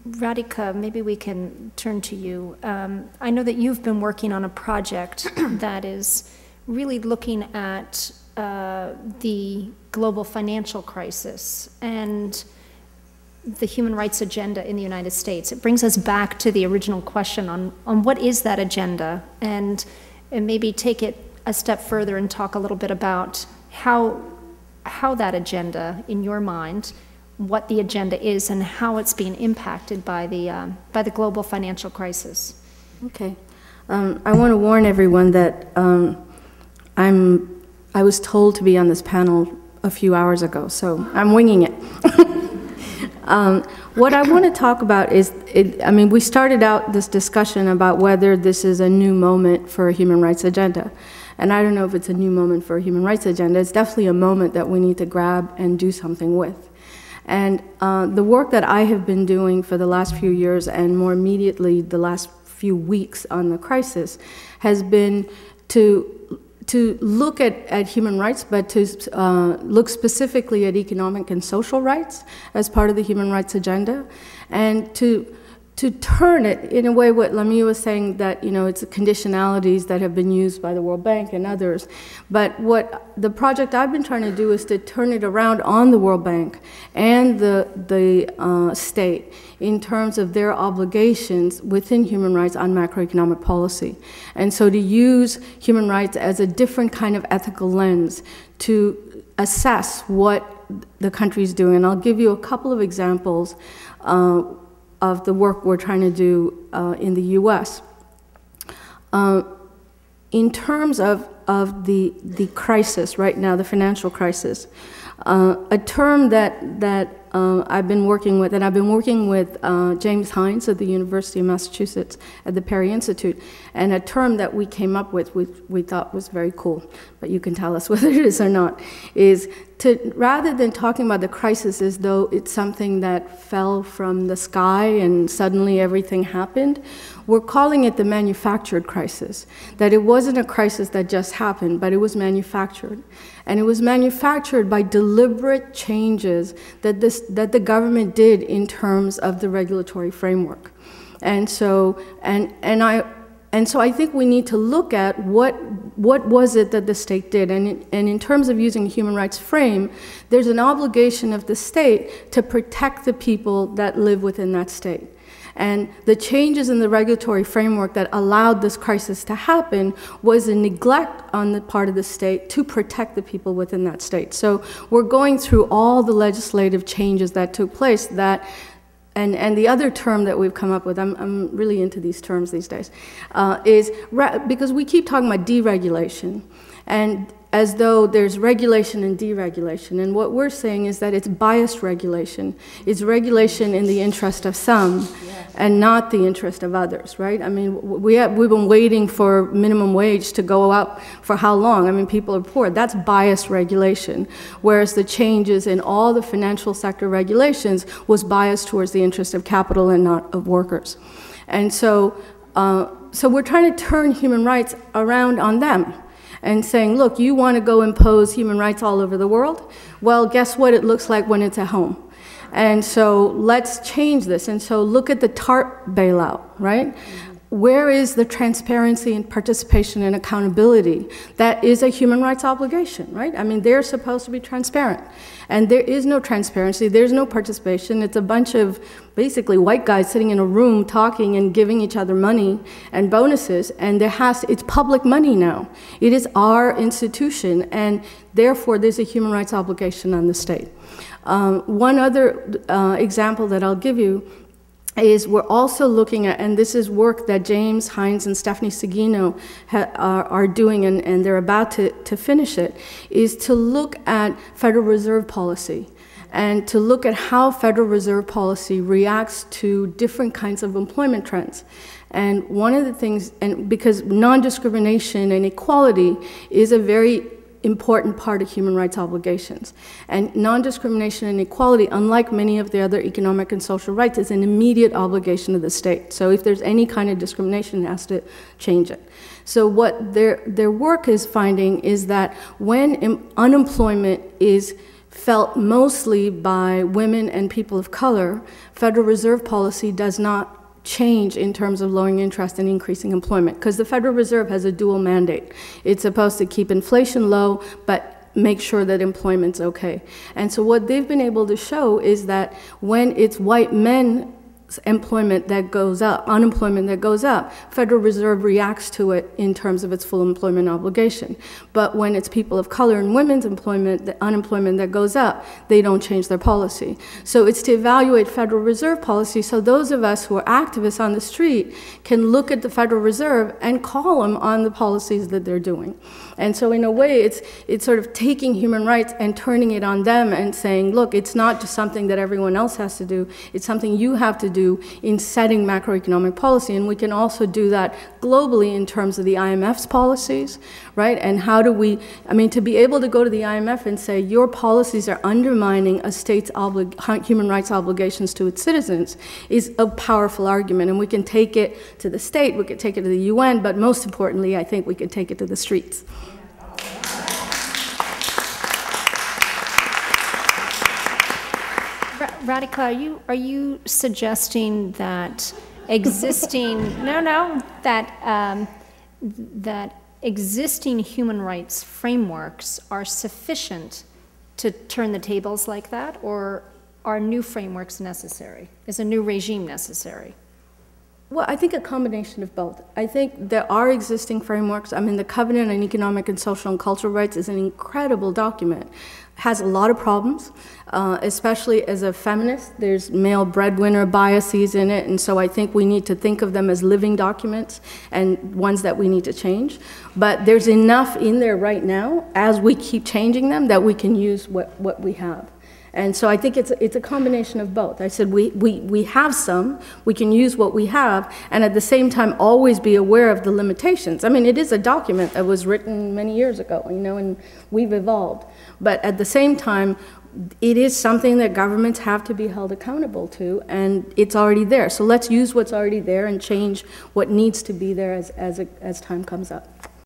Radhika, maybe we can turn to you. I know that you've been working on a project that is really looking at the global financial crisis and the human rights agenda in the United States. It brings us back to the original question on what is that agenda, and maybe take it a step further and talk a little bit about how that agenda, in your mind, what the agenda is and how it's being impacted by the global financial crisis. Okay. I want to warn everyone that I was told to be on this panel a few hours ago, so I'm winging it. What I want to talk about is, we started out this discussion about whether this is a new moment for a human rights agenda. And I don't know if it's a new moment for a human rights agenda. It's definitely a moment that we need to grab and do something with. And the work that I have been doing for the last few years, and more immediately the last few weeks on the crisis, has been to look at human rights, but to look specifically at economic and social rights as part of the human rights agenda, and to turn it in a way what Lemieux was saying, that it's conditionalities that have been used by the World Bank and others. But what the project I've been trying to do is to turn it around on the World Bank and the state in terms of their obligations within human rights on macroeconomic policy. And so to use human rights as a different kind of ethical lens to assess what the country's doing. And I'll give you a couple of examples of the work we're trying to do in the US. In terms of the crisis right now, the financial crisis, a term that I've been working with, and I've been working with James Hines at the University of Massachusetts at the Perry Institute, and a term that we came up with, which we thought was very cool, but you can tell us whether it is or not, is to, rather than talking about the crisis as though it's something that fell from the sky and suddenly everything happened, we're calling it the manufactured crisis. That it wasn't a crisis that just happened, but it was manufactured. And it was manufactured by deliberate changes that the government did in terms of the regulatory framework. And so I think we need to look at what was it that the state did. And in terms of using a human rights frame, there's an obligation of the state to protect the people that live within that state. And the changes in the regulatory framework that allowed this crisis to happen was a neglect on the part of the state to protect the people within that state. So we're going through all the legislative changes that took place that, and the other term that we've come up with, I'm really into these terms these days, is because we keep talking about deregulation, and as though there's regulation and deregulation. And what we're saying is that it's biased regulation. It's regulation in the interest of some and not the interest of others, right? I mean, we've been waiting for minimum wage to go up for how long? I mean, people are poor. That's biased regulation. Whereas the changes in all the financial sector regulations was biased towards the interest of capital and not of workers. And so we're trying to turn human rights around on them, and saying, look, you want to go impose human rights all over the world? Well, guess what it looks like when it's at home. And so let's change this. And so look at the TARP bailout, right? Where is the transparency and participation and accountability? That is a human rights obligation, right? I mean, they're supposed to be transparent. And there is no transparency, there's no participation. It's a bunch of basically white guys sitting in a room talking and giving each other money and bonuses, and it's public money now. It is our institution, and therefore there's a human rights obligation on the state. One other example that I'll give you is we're also looking at, and this is work that James Hines and Stephanie Seguino are doing, and they're about to finish it, is to look at Federal Reserve policy and to look at how Federal Reserve policy reacts to different kinds of employment trends. And one of the things, and because non-discrimination and equality is a very important part of human rights obligations. And non-discrimination and equality, unlike many of the other economic and social rights, is an immediate obligation of the state. So if there's any kind of discrimination, it has to change it. So what their work is finding is that when unemployment is felt mostly by women and people of color, Federal Reserve policy does not change in terms of lowering interest and increasing employment, because the Federal Reserve has a dual mandate. It's supposed to keep inflation low, but make sure that employment's okay. And so what they've been able to show is that when it's white men employment that goes up, unemployment that goes up, Federal Reserve reacts to it in terms of its full employment obligation. But when it's people of color and women's employment, the unemployment that goes up, they don't change their policy. So it's to evaluate Federal Reserve policy so those of us who are activists on the street can look at the Federal Reserve and call them on the policies that they're doing. And so in a way, it's sort of taking human rights and turning it on them and saying, look, it's not just something that everyone else has to do, it's something you have to do in setting macroeconomic policy. And we can also do that globally in terms of the IMF's policies, right? And how do we, I mean, to be able to go to the IMF and say, your policies are undermining a state's human rights obligations to its citizens is a powerful argument. And we can take it to the state, we can take it to the UN, but most importantly, I think we can take it to the streets. Radhika, are you suggesting that existing that existing human rights frameworks are sufficient to turn the tables like that, or are new frameworks necessary? Is a new regime necessary? Well, I think a combination of both. I think there are existing frameworks. I mean, the Covenant on Economic and Social and Cultural Rights is an incredible document. Has a lot of problems, especially as a feminist. There's male breadwinner biases in it, and so I think we need to think of them as living documents and ones that we need to change. But there's enough in there right now, as we keep changing them, that we can use what we have. And so I think it's a combination of both. I said we have some, we can use what we have, and at the same time always be aware of the limitations. I mean, it is a document that was written many years ago, you know, and we've evolved. But at the same time, it is something that governments have to be held accountable to, and it's already there. So let's use what's already there and change what needs to be there as time comes up.